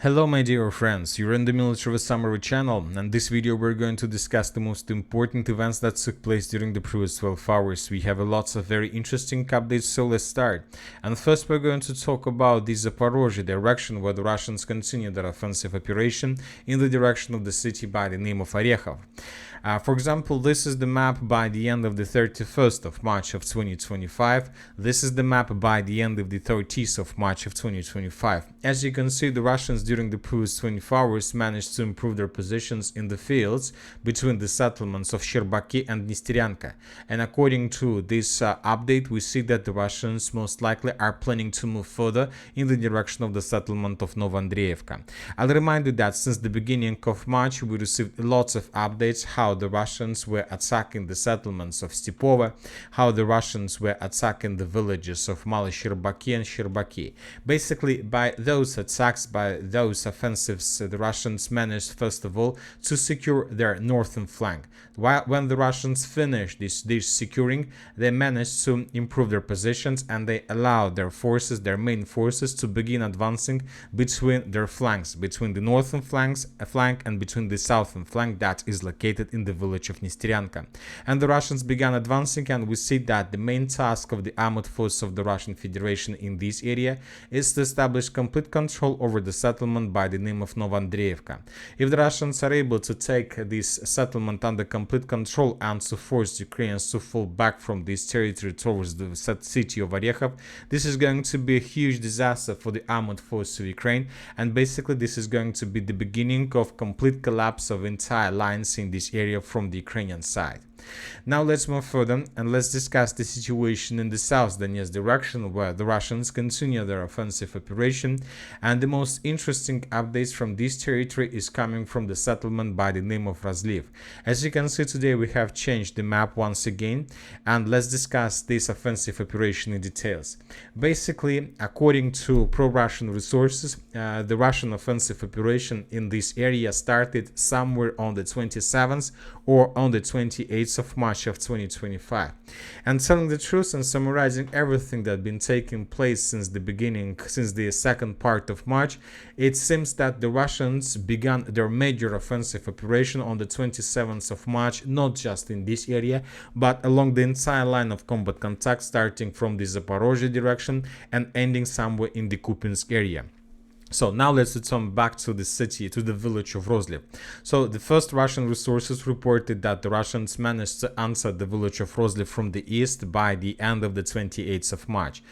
Hello my dear friends, you're in the Military Summary channel, and this video we're going to discuss the most important events that took place during the previous 12 hours. We have lots of very interesting updates, so let's start. And first we're going to talk about the Zaporizhzhia direction, where the Russians continue their offensive operation in the direction of the city by the name of Orekhov. For example, this is the map by the end of the 31st of March of 2025. This is the map by the end of the 30th of March of 2025. As you can see, the Russians during the previous 24 hours managed to improve their positions in the fields between the settlements of Sherbaki and Nestyryanka. And according to this update, we see that the Russians most likely are planning to move further in the direction of the settlement of Novopavlivka. I'll remind you that since the beginning of March, we received lots of updates how the Russians were attacking the settlements of Stepova, how the Russians were attacking the villages of Mali Sherbaki and Sherbaki. Basically, by those attacks, by those offensives, the Russians managed first of all to secure their northern flank. When the Russians finished this securing, they managed to improve their positions and they allowed their forces, their main forces, to begin advancing between their flanks, between the northern flank and between the southern flank that is located in the village of Nestyryanka. And the Russians began advancing, and we see that the main task of the armed force of the Russian Federation in this area is to establish complete control over the settlement by the name of Novopavlivka. If the Russians are able to take this settlement under complete control and to force the Ukrainians to fall back from this territory towards the city of Orekhov, this is going to be a huge disaster for the armed force of Ukraine, and basically this is going to be the beginning of complete collapse of entire lines in this area from the Ukrainian side. Now let's move further and let's discuss the situation in the South Donetsk direction, where the Russians continue their offensive operation, and the most interesting updates from this territory is coming from the settlement by the name of Rozlyv. As you can see, today we have changed the map once again, and let's discuss this offensive operation in details. Basically, according to pro-Russian resources, the Russian offensive operation in this area started somewhere on the 27th or on the 28th of March of 2025. And telling the truth and summarizing everything that had been taking place since the second part of March, it seems that the Russians began their major offensive operation on the 27th of March, not just in this area, but along the entire line of combat contact, starting from the Zaporizhzhia direction and ending somewhere in the Kupiansk area. So now let's return back to the city, to the village of Rozlyv. So the first Russian resources reported that the Russians managed to answer the village of Rozlyv from the east by the end of the 28th of March.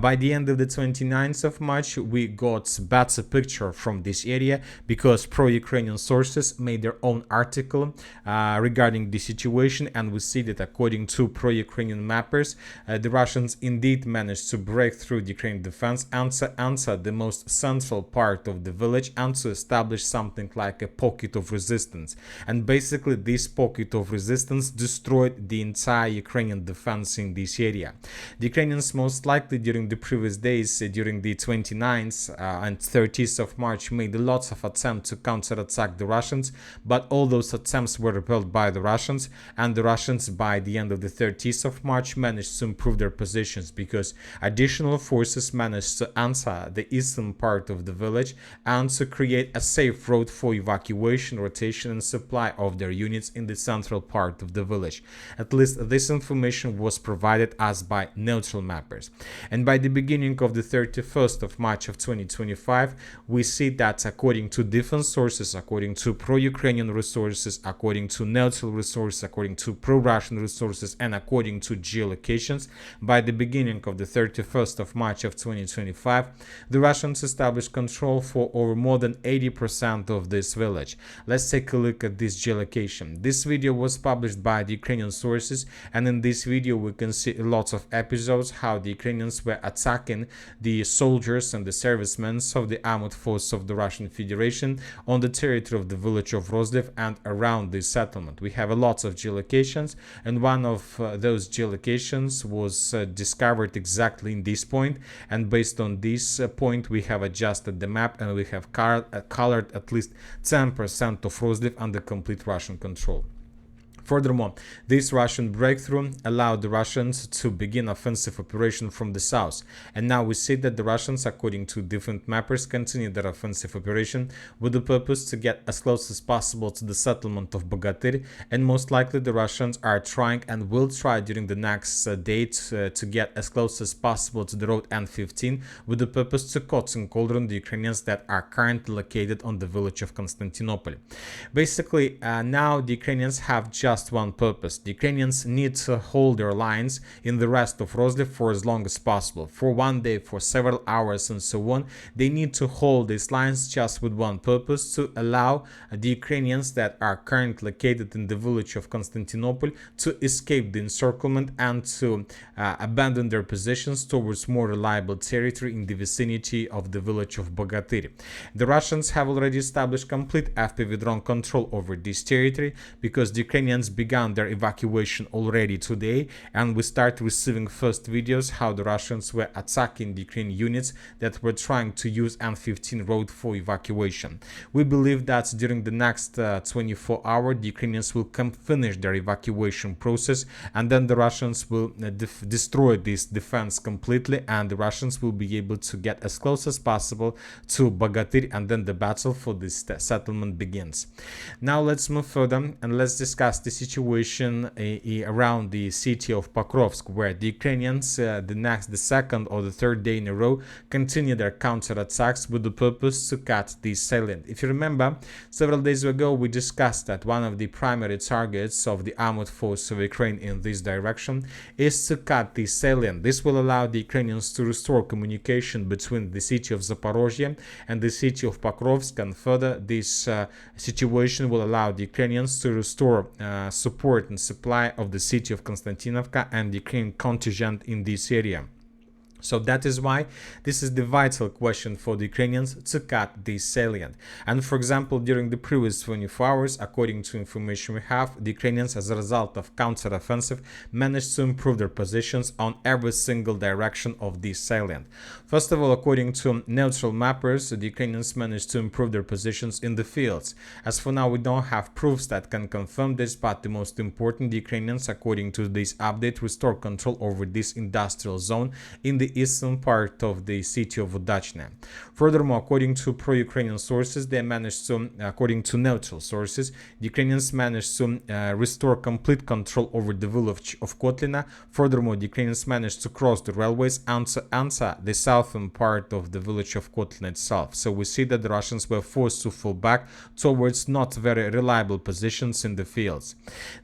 By the end of the 29th of March, we got better picture from this area because pro-Ukrainian sources made their own article regarding the situation, and we see that according to pro-Ukrainian mappers, the Russians indeed managed to break through the Ukrainian defense and to answer the most central part of the village and to establish something like a pocket of resistance. And basically this pocket of resistance destroyed the entire Ukrainian defense in this area. The Ukrainians most likely during the previous days, during the 29th and 30th of March, made lots of attempts to counterattack the Russians, but all those attempts were repelled by the Russians, and the Russians by the end of the 30th of March managed to improve their positions because additional forces managed to answer the eastern part of the village and to create a safe road for evacuation, rotation and supply of their units in the central part of the village. At least this information was provided us by neutral mappers. And by the beginning of the 31st of March of 2025, we see that according to different sources, according to pro-Ukrainian resources, according to neutral resources, according to pro-Russian resources, and according to geolocations, by the beginning of the 31st of March of 2025, the Russians established control for over more than 80% of this village. Let's take a look at this geolocation. This video was published by the Ukrainian sources, and in this video we can see lots of episodes how the Ukrainians were attacking the soldiers and the servicemen of the armed force of the Russian Federation on the territory of the village of Rozlyv and around this settlement. We have lots of geolocations, and one of those geolocations was discovered exactly in this point, and based on this point we have adjusted the map and we have colored at least 10% of Rozlyv under complete Russian control. Furthermore, this Russian breakthrough allowed the Russians to begin offensive operation from the south, and now we see that the Russians, according to different mappers, continue their offensive operation with the purpose to get as close as possible to the settlement of Bogatyr, and most likely the Russians are trying and will try during the next date to get as close as possible to the road N15 with the purpose to cut and cauldron the Ukrainians that are currently located on the village of Constantinople. Basically, now the Ukrainians have just one purpose. The Ukrainians need to hold their lines in the rest of Rozlyv for as long as possible, for one day, for several hours, and so on. They need to hold these lines just with one purpose: to allow the Ukrainians that are currently located in the village of Constantinople to escape the encirclement and to abandon their positions towards more reliable territory in the vicinity of the village of Bogatyr. The Russians have already established complete FPV drone control over this territory because the Ukrainians began their evacuation already today, and we start receiving first videos how the Russians were attacking the Ukrainian units that were trying to use N15 road for evacuation. We believe that during the next 24 hours the Ukrainians will finish their evacuation process, and then the Russians will destroy this defense completely, and the Russians will be able to get as close as possible to Bogatyr, and then the battle for this settlement begins. Now let's move further and let's discuss the situation around the city of Pakrovsk, where the Ukrainians the second or the third day in a row continue their counterattacks with the purpose to cut the salient. If you remember, several days ago we discussed that one of the primary targets of the armored force of Ukraine in this direction is to cut the salient. This will allow the Ukrainians to restore communication between the city of Zaporizhzhia and the city of Pakrovsk, and further this situation will allow the Ukrainians to restore support and supply of the city of Konstantinovka and the Ukrainian contingent in this area. So that is why this is the vital question for the Ukrainians, to cut this salient. And for example, during the previous 24 hours, according to information we have, the Ukrainians, as a result of counter-offensive, managed to improve their positions on every single direction of this salient. First of all, according to neutral mappers, the Ukrainians managed to improve their positions in the fields. As for now, we don't have proofs that can confirm this, but the most important, the Ukrainians, according to this update, restore control over this industrial zone in the eastern part of the city of Udachne. Furthermore, according to pro-Ukrainian sources, they managed to, according to neutral sources, the Ukrainians managed to restore complete control over the village of Kotlina. Furthermore, the Ukrainians managed to cross the railways and to enter the southern part of the village of Kotlina itself. So we see that the Russians were forced to fall back towards not very reliable positions in the fields.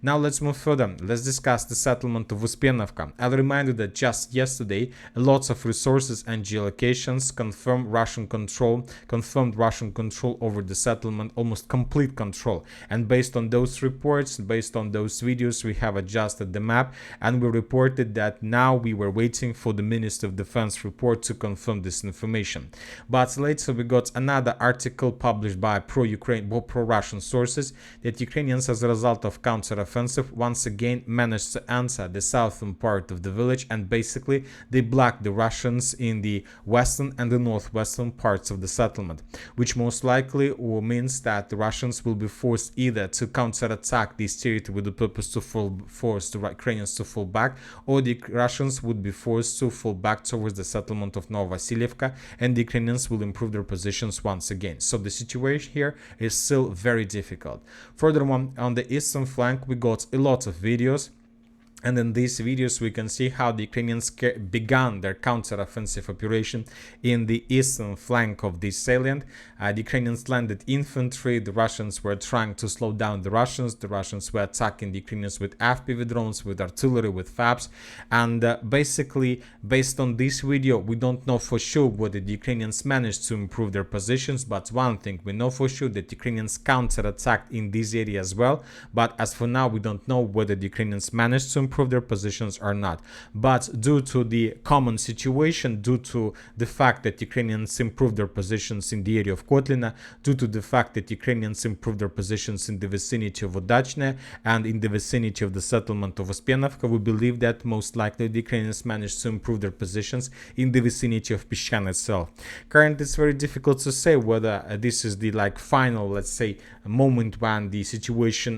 Now let's move further. Let's discuss the settlement of Uspenovka. I'll remind you that just yesterday, lots of resources and geolocations confirmed Russian control over the settlement, almost complete control. And based on those reports, based on those videos, we have adjusted the map, and we reported that now we were waiting for the Minister of Defense report to confirm this information. But later we got another article published by pro-Russian sources that Ukrainians, as a result of counter-offensive, once again managed to enter the southern part of the village, and basically they blocked the Russians in the western and the northwestern parts of the settlement, which most likely means that the Russians will be forced either to counterattack this territory with the purpose to force the Ukrainians to fall back, or the Russians would be forced to fall back towards the settlement of Novopavlivka, and the Ukrainians will improve their positions once again. So the situation here is still very difficult. Furthermore, on the eastern flank we got a lot of videos, and in these videos we can see how the Ukrainians began their counter-offensive operation in the eastern flank of this salient. The Ukrainians landed infantry, the Russians were trying to slow down the Russians were attacking the Ukrainians with FPV drones, with artillery, with FABs, and basically based on this video we don't know for sure whether the Ukrainians managed to improve their positions, but one thing we know for sure, that the Ukrainians counter-attacked in this area as well. But as for now we don't know whether the Ukrainians managed to improve improve their positions or not. But due to the common situation, due to the fact that Ukrainians improved their positions in the area of Kotlina, due to the fact that Ukrainians improved their positions in the vicinity of Udachne and in the vicinity of the settlement of Ospenovka, we believe that most likely the Ukrainians managed to improve their positions in the vicinity of Pishan itself. Currently, it's very difficult to say whether this is the final, let's say, moment when the situation,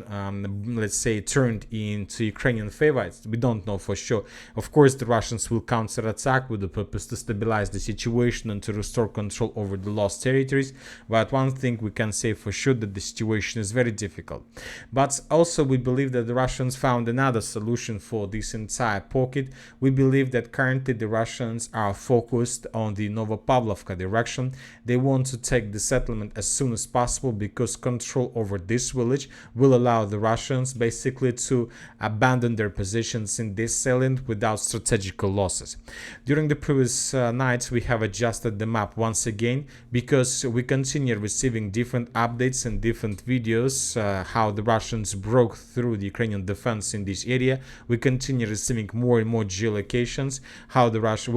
let's say, turned into Ukrainian favor. We don't know for sure. Of course, the Russians will counterattack with the purpose to stabilize the situation and to restore control over the lost territories. But one thing we can say for sure, that the situation is very difficult. But also we believe that the Russians found another solution for this entire pocket. We believe that currently the Russians are focused on the Novopavlivka direction. They want to take the settlement as soon as possible because control over this village will allow the Russians basically to abandon their positions in this salient without strategical losses. During the previous nights, we have adjusted the map once again because we continue receiving different updates and different videos how the Russians broke through the Ukrainian defense in this area. We continue receiving more and more geolocations, how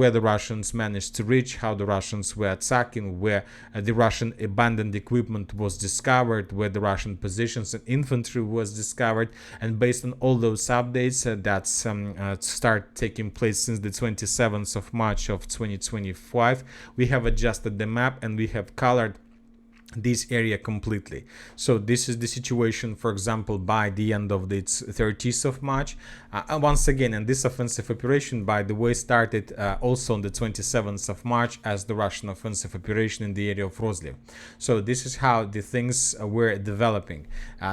where the Russians managed to reach, how the Russians were attacking, where the Russian abandoned equipment was discovered, where the Russian positions and infantry was discovered. And based on all those updates that start taking place since the 27th of March of 2025, we have adjusted the map and we have colored this area completely. So this is the situation, for example, by the end of the 30th of March. Once again, and this offensive operation, by the way, started also on the 27th of March as the Russian offensive operation in the area of Rozlyv. So this is how the things were developing.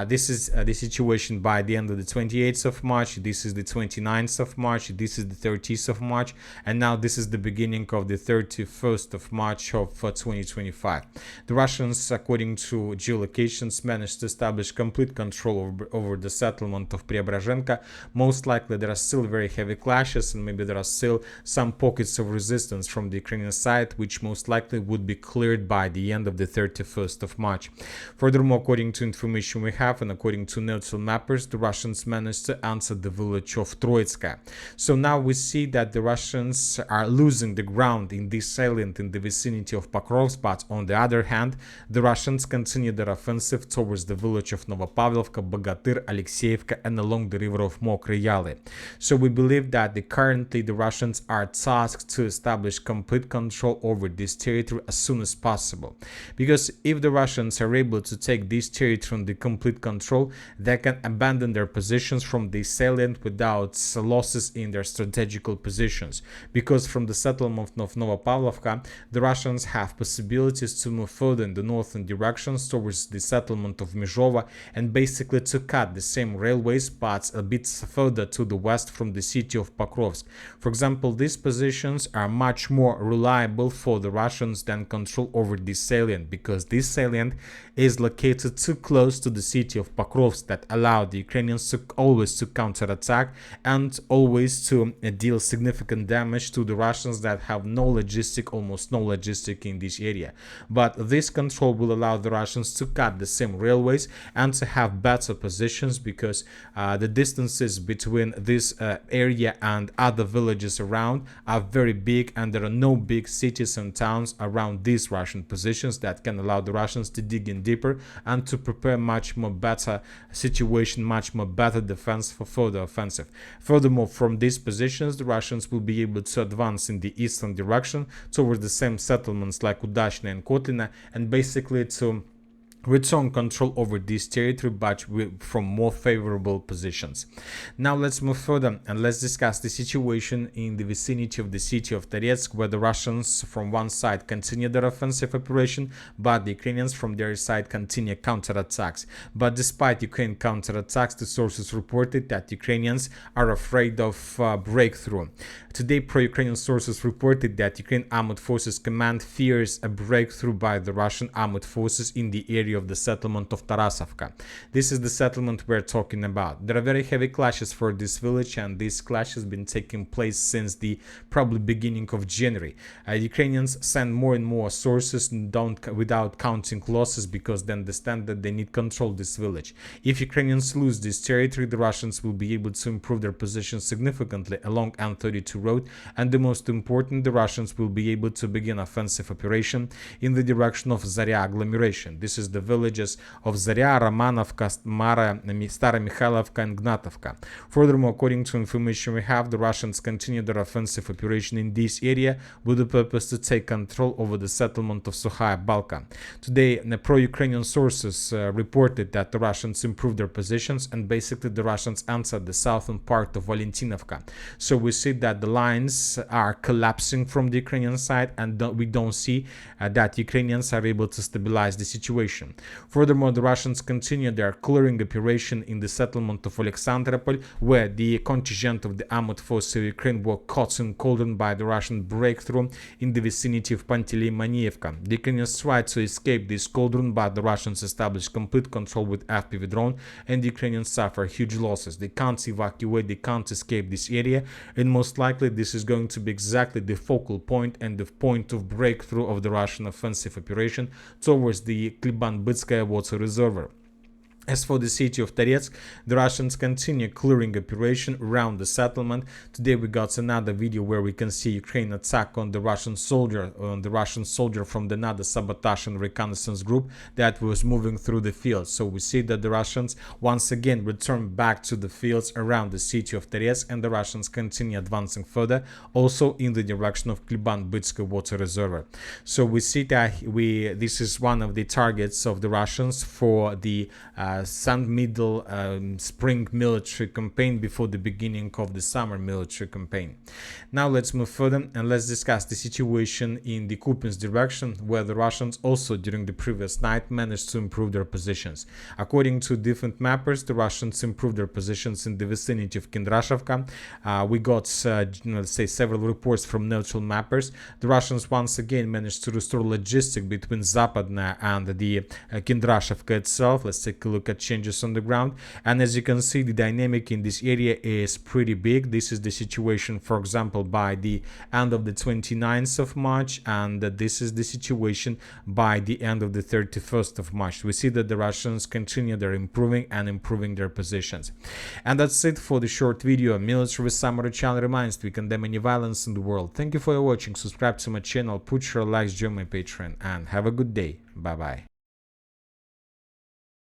This is the situation by the end of the 28th of March. This is the 29th of March. This is the 30th of March. And now this is the beginning of the 31st of March of 2025. The Russians, according to geolocations, managed to establish complete control over the settlement of Preobrazhenka. Most likely there are still very heavy clashes and maybe there are still some pockets of resistance from the Ukrainian side, which most likely would be cleared by the end of the 31st of March. Furthermore, according to information we have and according to neutral mappers, the Russians managed to answer the village of Troitska. So now we see that the Russians are losing the ground in this salient in the vicinity of Pakrovsk, but on the other hand, the Russians continue their offensive towards the village of Novopavlivka, Bogatyr, Alexeyevka, and along the river of Mokry Yali. So we believe that currently the Russians are tasked to establish complete control over this territory as soon as possible. Because if the Russians are able to take this territory under complete control, they can abandon their positions from the salient without losses in their strategical positions. Because from the settlement of Novopavlivka, the Russians have possibilities to move further in the northern directions towards the settlement of Mizhova and basically to cut the same railways but a bit further to the west from the city of Pakrovsk. For example, these positions are much more reliable for the Russians than control over this salient, because this salient is located too close to the city of Pakrovsk that allow the Ukrainians to always to counterattack and always to deal significant damage to the Russians that have almost no logistic in this area. But this control will allow the Russians to cut the same railways and to have better positions, because the distances between this area and other villages around are very big, and there are no big cities and towns around these Russian positions that can allow the Russians to dig in deeper and to prepare much more better situation, much more better defense for further offensive. Furthermore, from these positions, the Russians will be able to advance in the eastern direction towards the same settlements like Udachne and Kotlina, and basically to return control over this territory, but from more favorable positions. Now let's move further and let's discuss the situation in the vicinity of the city of Tetsk, where the Russians from one side continue their offensive operation, but the Ukrainians from their side continue counterattacks. But despite Ukraine counterattacks, the sources reported that Ukrainians are afraid of breakthrough. Today, pro-Ukrainian sources reported that Ukraine Armed Forces Command fears a breakthrough by the Russian armed forces in the area area of the settlement of Tarasivka. This is the settlement we're talking about. There are very heavy clashes for this village, and this clash has been taking place since the probably beginning of January. Ukrainians send more and more sources without counting losses, because they understand that they need control this village. If Ukrainians lose this territory, the Russians will be able to improve their position significantly along N32 road, and the most important, the Russians will be able to begin offensive operation in the direction of Zarya agglomeration. This is the villages of Zarya, Romanovka, Mara, Stara Mikhailovka and Gnatovka. Furthermore, according to information we have, the Russians continue their offensive operation in this area with the purpose to take control over the settlement of Sukhaya Balka. Today, pro-Ukrainian sources reported that the Russians improved their positions, and basically the Russians entered the southern part of Valentinovka. So we see that the lines are collapsing from the Ukrainian side, and we don't see that Ukrainians are able to stabilize the situation. Furthermore, the Russians continue their clearing operation in the settlement of Alexandropol, where the contingent of the armored forces of Ukraine were caught in cauldron by the Russian breakthrough in the vicinity of Panteley-Manievka. The Ukrainians tried to escape this cauldron, but the Russians established complete control with FPV drone, and the Ukrainians suffer huge losses. They can't evacuate, they can't escape this area, and most likely this is going to be exactly the focal point and the point of breakthrough of the Russian offensive operation towards the Kupiansk water reservoir. As for the city of Tetsk, the Russians continue clearing operation around the settlement. Today we got another video where we can see Ukraine attack on the Russian soldier from the another sabotage and reconnaissance group that was moving through the fields. So we see that the Russians once again return back to the fields around the city of Tetsk, and the Russians continue advancing further, also in the direction of Kupiansk water reservoir. So we see that this is one of the targets of the Russians for the middle spring military campaign before the beginning of the summer military campaign. Now let's move further and let's discuss the situation in the Kupiansk direction, where the Russians also during the previous night managed to improve their positions. According to different mappers, the Russians improved their positions in the vicinity of Kindrashovka. We got let's say several reports from neutral mappers. The Russians once again managed to restore logistics between Zapadna and the Kindrashovka itself. Let's take a look at changes on the ground, and as you can see, the dynamic in this area is pretty big. This is the situation, for example, by the end of the 29th of March, and this is the situation by the end of the 31st of March. We see that the Russians continue their improving their positions. And that's it for the short video. Military Summary channel reminds we condemn any violence in the world. Thank you for watching. Subscribe to my channel, put your likes, join my Patreon, and have a good day. Bye bye.